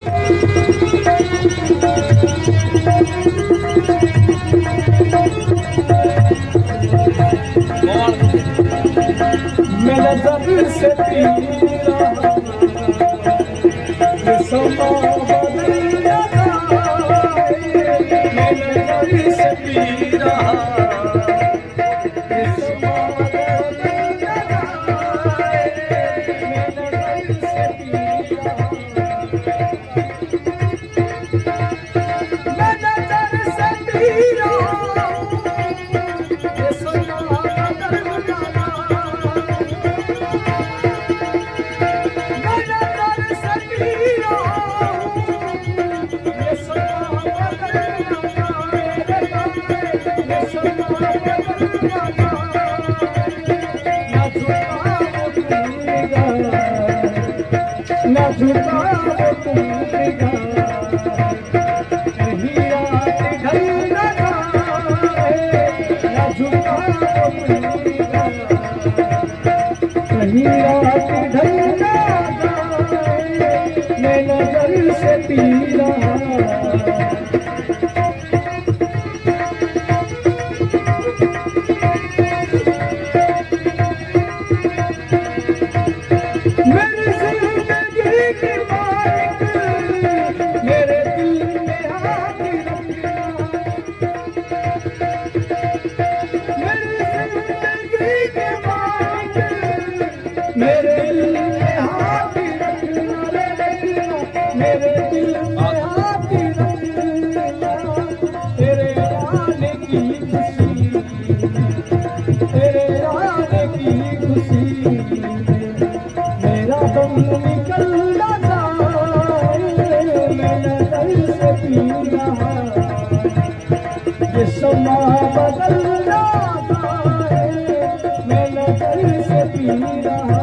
मेरा जब से पी रहा ये समा बदल रहा है। मेरा जब से पी रहा ये समा बदल रहा है। मेरा जब से पी रहा मेरा जब से पी रहा ये समा बदल रहा ना झुका वो टूटेगा कहीं रात ढल ना जाए ना झुका वो टूटेगा कहीं रात ढल ना जाए मैं नजर से पी रहा मेरे दिल में हाथ रखना मेरे दिल में हाथ रखना तेरे आने की खुशी तेरे आने की खुशी मेरा दम निकल ना जाए मैं नजर से पी रहा ये समा बदल ना जाए मैं नजर से पी रहा